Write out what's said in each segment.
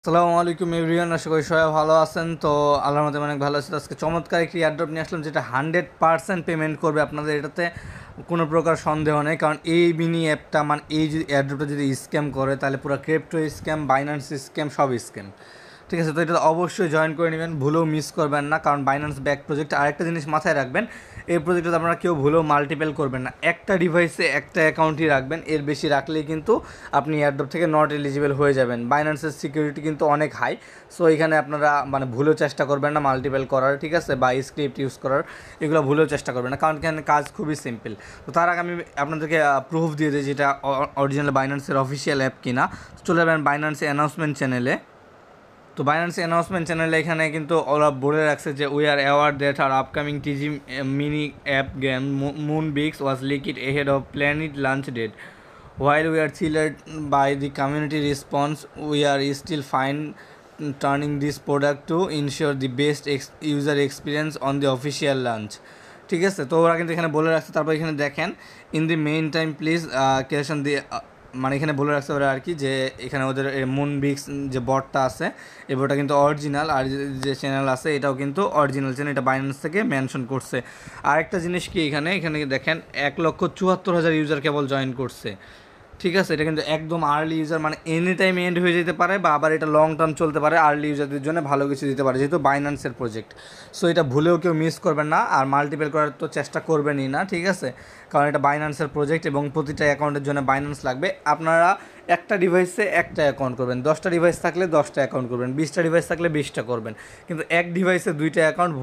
আসসালামু আলাইকুম এভরিওয়ান, আশা করি সবাই ভালো আছেন। তো আল্লাহর মধ্যে অনেক ভালো আছে। আজকে চমৎকার একটি এয়ারড্রপ নিয়ে আসলাম, যেটা 100% পেমেন্ট করবে আপনাদের। এটাতে কোনো প্রকার সন্দেহ নেই, কারণ এই মিনি অ্যাপটা মানে এই যদি এয়ারড্রপটা যদি স্ক্যাম করে, তাহলে পুরো ক্রিপ্টো স্ক্যাম, বাইন্যান্স স্ক্যাম, সব স্ক্যাম। ঠিক আছে, তো এটা অবশ্যই জয়েন করে নেবেন, ভুলেও মিস করবেন না, কারণ বাইন্যান্স ব্যাক প্রজেক্ট। আরেকটা জিনিস মাথায় রাখবেন, এই প্রজেক্টটা আপনারা কেউ ভুলেও মাল্টিপেল করবেন না। একটা ডিভাইসে একটা অ্যাকাউন্টই রাখবেন, এর বেশি রাখলেই কিন্তু আপনি এয়ারড্রপ থেকে নট এলিজিবল হয়ে যাবেন। বাইন্যান্সের সিকিউরিটি কিন্তু অনেক হাই, সো এখানে আপনারা মানে ভুলেও চেষ্টা করবেন না মাল্টিপেল করার, ঠিক আছে, বা স্ক্রিপ্ট ইউজ করার, এগুলো ভুলেও চেষ্টা করবেন না, কারণ এখানে কাজ খুবই সিম্পল। তো তার আগে আমি আপনাদেরকে প্রুফ দিয়ে দিই যেটা অরিজিনাল বাইন্যান্সের অফিসিয়াল অ্যাপ কিনা। চলে যাবেন বাইন্যান্সের অ্যানাউন্সমেন্ট চ্যানেলে। তো বাইন্যান্স অ্যানাউন্সমেন্ট চ্যানেলে এখানে কিন্তু ওরা বলে রাখছে যে we are aware that our upcoming TG mini app game Moonbix was leaked ahead of planned launch date. While we are thrilled by the community response, we are still fine turning this product to ensure the best user experience on the official launch. ঠিক আছে, তো ওরা কিন্তু এখানে বলে রাখছে। তারপর এখানে দেখেন, in the meantime please caution the, মানে এখানে বলে রাখছে ওরা আর কি, যে এখানে ওদের মুনবিক্স যে বটটা আছে, এই বটটা কিন্তু অরিজিনাল, আর যে চ্যানেল আছে এটাও কিন্তু অরিজিনাল চ্যানেল, এটা বাইন্যান্স থেকে মেনশন করছে। আরেকটা জিনিস কি, এখানে এখানে দেখেন 1,74,000 ইউজার কেবল জয়েন করছে। ঠিক আছে, এটা কিন্তু একদম আর্লি ইউজার, মানে এনি টাইম এন্ড হয়ে যেতে পারে, বা আবার এটা লং টার্ম চলতে পারে, আর্লি ইউজারদের জন্য ভালো কিছু দিতে পারে, যেহেতু বাইন্যান্সের প্রজেক্ট। সো এটা ভুলেও কেউ মিস করবেন না, আর মাল্টিপেল করার তো চেষ্টা করবেনই না, ঠিক আছে, কারণ এটা বাইন্যান্সের প্রজেক্ট এবং প্রতিটা অ্যাকাউন্টের জন্য বাইন্যান্স লাগবে। আপনারা একটা ডিভাইসে একটা অ্যাকাউন্ট করবেন, 10টা ডিভাইস থাকলে 10টা অ্যাকাউন্ট করবেন, 20টা ডিভাইস থাকলে 20টা করবেন, কিন্তু এক ডিভাইসে 2টা অ্যাকাউন্ট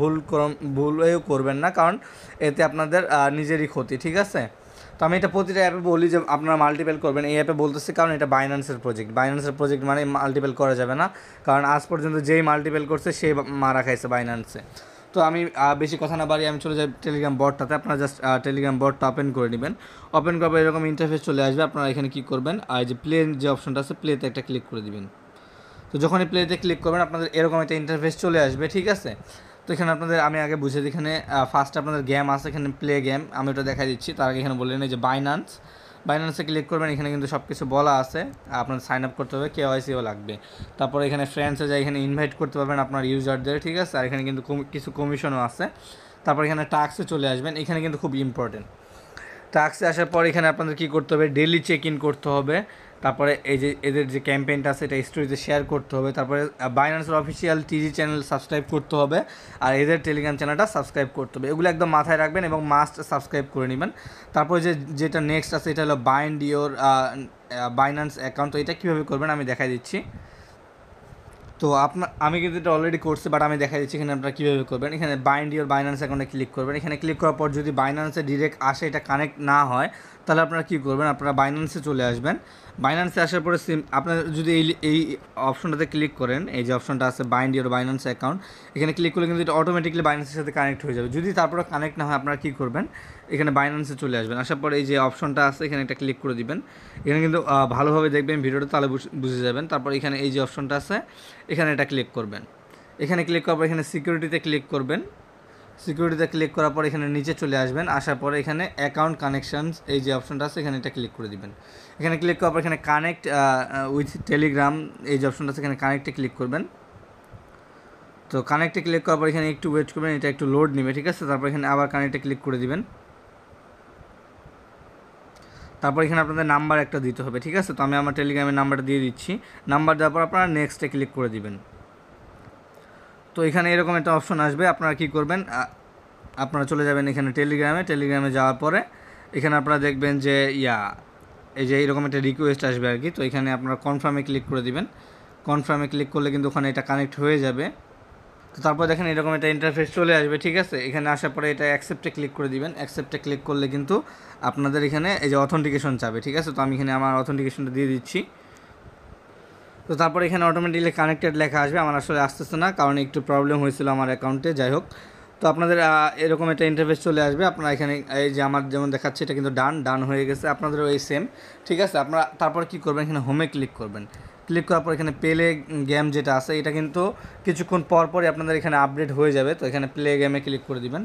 ভুলেও করবেন না, কারণ এতে আপনাদের নিজেরই ক্ষতি, ঠিক আছে। তো আমি এটা প্রতিটা অ্যাপে বলি যে আপনারা মাল্টিপেল করবেন, এই অ্যাপে বলতেছি কারণ এটা বাইন্যান্সের প্রজেক্ট মানে মাল্টিপেল করা যাবে না, কারণ আজ পর্যন্ত যেই মাল্টিপেল করছে সেই মারা খাইছে বাইন্যান্সে। তো আমি বেশি কথা না বাড়ি আমি চলে যাই টেলিগ্রাম বটটাতে। আপনারা জাস্ট টেলিগ্রাম বটটা ওপেন করে নেবেন। ওপেন করার পর এরকম ইন্টারফেস চলে আসবে। আপনারা এখানে কী করবেন, আর যে প্লে যে অপশনটা আছে, প্লেতে একটা ক্লিক করে দিবেন। তো যখনই প্লেতে ক্লিক করবেন আপনাদের এরকম একটা ইন্টারফেস চলে আসবে, ঠিক আছে। তো এখানে আপনাদের আমি আগে বুঝে দিই, এখানে ফার্স্ট আপনাদের গেম আছে, এখানে প্লে গেম, আমি ওটা দেখাই দিচ্ছি। তার আগে এখানে বললেন যে বাইন্যান্সে ক্লিক করবেন। এখানে কিন্তু সব কিছু বলা আছে, আপনার সাইন আপ করতে হবে, কেওয়াইসিও লাগবে। তারপরে এখানে ফ্রেন্ডসে যাই, এখানে ইনভাইট করতে পারবেন আপনার ইউজারদের, ঠিক আছে। আর এখানে কিন্তু কিছু কমিশনও আছে। তারপর এখানে টাস্কে চলে আসবেন, এখানে কিন্তু খুব ইম্পর্টেন্ট। টাস্কে আসার পর এখানে আপনাদের কী করতে হবে, ডেইলি চেক ইন করতে হবে। তারপরে এই যে এদের যে ক্যাম্পেইনটা আছে এটা স্টোরিতে শেয়ার করতে হবে। তারপরে বাইন্যান্সের অফিসিয়াল টিজি চ্যানেল সাবস্ক্রাইব করতে হবে, আর এদের টেলিগ্রাম চ্যানেলটা সাবস্ক্রাইব করতে হবে। এগুলো একদম মাথায় রাখবেন এবং মাস্ট সাবস্ক্রাইব করে নেবেন। তারপরে যেটা নেক্সট আছে এটা হলো বাইন্ড ইওর বাইন্যান্স অ্যাকাউন্ট। তো এটা কীভাবে করবেন আমি দেখাই দিচ্ছি। তো আমি কিন্তু এটা অলরেডি করছি, বাট আমি দেখা দিচ্ছি এখানে আপনারা কীভাবে করবেন। এখানে বাইন্ড ইওর বাইন্যান্স অ্যাকাউন্টে ক্লিক করবেন। এখানে ক্লিক করার পর যদি বাইন্যান্সে ডিরেক্ট আসে, এটা কানেক্ট না হয়, তাহলে আপনারা কী করবেন, আপনারা বাইন্যান্সে চলে আসবেন। বাইন্যান্সে আসার পরে আপনার যদি এই অপশনটাতে ক্লিক করেন, এই যে অপশনটা আছে বাইন্ড ইওর বাইন্যান্স অ্যাকাউন্ট, এখানে ক্লিক করলে কিন্তু এটা অটোমেটিকলি বাইন্যান্সের সাথে কানেক্ট হয়ে যাবে। যদি তারপরে কানেক্ট না হয়, আপনারা কী করবেন, এখানে বাইন্যান্সে চলে আসবেন। আসার পরে এই যে অপশনটা আছে এখানে একটা ক্লিক করে দিবেন। এখানে কিন্তু ভালোভাবে দেখবেন ভিডিওটা, তাহলে বুঝে যাবেন। তারপর এখানে এই যে অপশনটা আছে এখানে এটা ক্লিক করবেন। এখানে ক্লিক করার পর এখানে সিকিউরিটিতে ক্লিক করবেন। সিকিউরিটিতে ক্লিক করার পর এখানে নিচে চলে আসবেন। আসার পরে এখানে অ্যাকাউন্ট কানেকশানস এই যে অপশনটা আছে এখানে এটা ক্লিক করে দিবেন। এখানে ক্লিক করার পর এখানে কানেক্ট উইথ টেলিগ্রাম এই যে অপশনটা আছে এখানে কানেক্টে ক্লিক করবেন। তো কানেক্টে ক্লিক করার পর এখানে একটু ওয়েট করবেন, এটা একটু লোড নেবে, ঠিক আছে। তারপর এখানে আবার কানেক্টে ক্লিক করে দিবেন। তারপর এখানে আপনাদের নাম্বার একটা দিতে হবে, ঠিক আছে। তো আমি আমার টেলিগ্রামের নাম্বারটা দিয়ে দিচ্ছি। নাম্বার দেওয়ার পর আপনারা নেক্সটে ক্লিক করে দিবেন। তো এখানে এরকম একটা অপশন আসবে, আপনারা কী করবেন, আপনারা চলে যাবেন এখানে টেলিগ্রামে যাওয়ার পরে এখানে আপনারা দেখবেন যে এই যে এরকম একটা রিকোয়েস্ট আসবে আর কি। তো এখানে আপনারা কনফার্মে ক্লিক করে দিবেন। কনফার্মে ক্লিক করলে কিন্তু ওখানে এটা কানেক্ট হয়ে যাবে। তো তারপর দেখেন এরকম একটা ইন্টারফেস চলে আসবে, ঠিক আছে। এখানে আসার পরে এটা অ্যাকসেপ্টে ক্লিক করে দিবেন। অ্যাকসেপ্টে ক্লিক করলে কিন্তু আপনাদের এখানে এই যে অথেন্টিকেশন চাবে, ঠিক আছে। তো আমি এখানে আমার অথেন্টিকেশনটা দিয়ে দিচ্ছি। তো তারপর এখানে অটোমেটিকলি কানেক্টেড লেখা আসবে, আমার আসলে আসতেছে না, কারণ একটু প্রবলেম হয়েছিল আমার অ্যাকাউন্টে, যাই হোক। তো আপনাদের এরকম একটা ইন্টারফেস চলে আসবে। আপনারা এখানে এই যে আমার যেমন দেখাচ্ছে এটা কিন্তু ডান হয়ে গেছে, আপনাদেরও এই সেম, ঠিক আছে। আপনারা তারপর কী করবেন, এখানে হোমে ক্লিক করবেন। ক্লিক করার পর এখানে প্লে গেম যেটা আছে এটা কিন্তু কিছুক্ষণ পরই আপনাদের এখানে আপডেট হয়ে যাবে। তো এখানে প্লে গেমে ক্লিক করে দিবেন।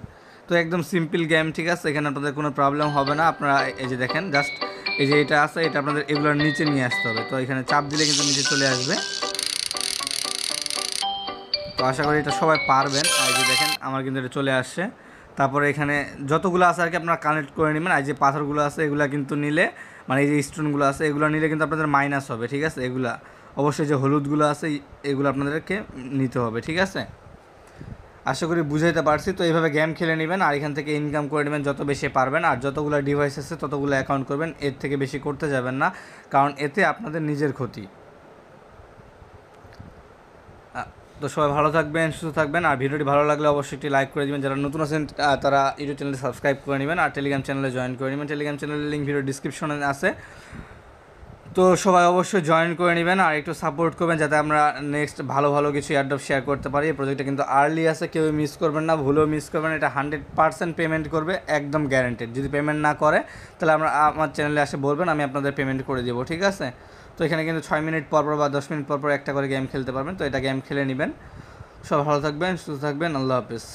তো একদম সিম্পল গেম, ঠিক আছে, এখানে আপনাদের কোনো প্রবলেম হবে না। আপনারা এই যে দেখেন জাস্ট এই যে এটা আছে এটা আপনাদের এগুলোর নিচে নিয়ে আসতে হবে। তো এখানে চাপ দিলে কিন্তু নিচে চলে আসবে। আশা করি এটা সবাই পারবেন। আর এই যে দেখেন আমার কিন্তু এটা চলে আসছে। তারপরে এখানে যতগুলো আছে আর কি আপনারা কানেক্ট করে নেবেন। আর যে পাথরগুলো আছে এগুলা কিন্তু নিলে মানে এই যে স্টোনগুলো আছে এগুলো নিলে কিন্তু আপনাদের মাইনাস হবে, ঠিক আছে? এগুলা অবশ্যই যে হলুদগুলো আছে এগুলো আপনাদেরকে নিতে হবে, ঠিক আছে? আশা করি বুঝাইতে পারছি। তো এইভাবে গেম খেলে নেবেন আর এখান থেকে ইনকাম করে নেবেন যত বেশি পারবেন। আর যতগুলো ডিভাইস আছে ততগুলো অ্যাকাউন্ট করবেন, এর থেকে বেশি করতে যাবেন না, কারণ এতে আপনাদের নিজের ক্ষতি। তো সবাই ভালো থাকবেন, সুস্থ থাকবেন। আর ভিডিওটি ভালো লাগলে অবশ্যই একটি লাইক করে দেবেন। যারা নতুন আছেন তারা ইউটিউব চ্যানেলে সাবস্ক্রাইব করে নেবেন আর টেলিগ্রাম চ্যানেলে জয়েন করে নেবেন। টেলিগ্রাম চ্যানেলের লিঙ্ক ভিডিও ডিসক্রিপশনে আছে। তো সবাই অবশ্যই জয়েন করে নেবেন আর একটু সাপোর্ট করবেন যাতে আমরা নেক্সট ভালো ভালো কিছু এয়ারড্রপ শেয়ার করতে পারি। এই প্রজেক্টটা কিন্তু আর্লি আছে, কেউ মিস করবেন না, ভুলেও মিস করবেন। এটা 100% পেমেন্ট করবে, একদম গ্যারান্টেড। যদি পেমেন্ট না করে তাহলে আমার চ্যানেলে আসে বলবেন, আমি আপনাদের পেমেন্ট করে দেবো, ঠিক আছে? তো এখানে কিন্তু 6 মিনিট পর পর বা 10 মিনিট পর পর একটা করে গেম খেলতে পারবেন। তো এটা গেম খেলে নেবেন। সবাই ভালো থাকবেন, সুস্থ থাকবেন, আল্লাহ হাফেজ।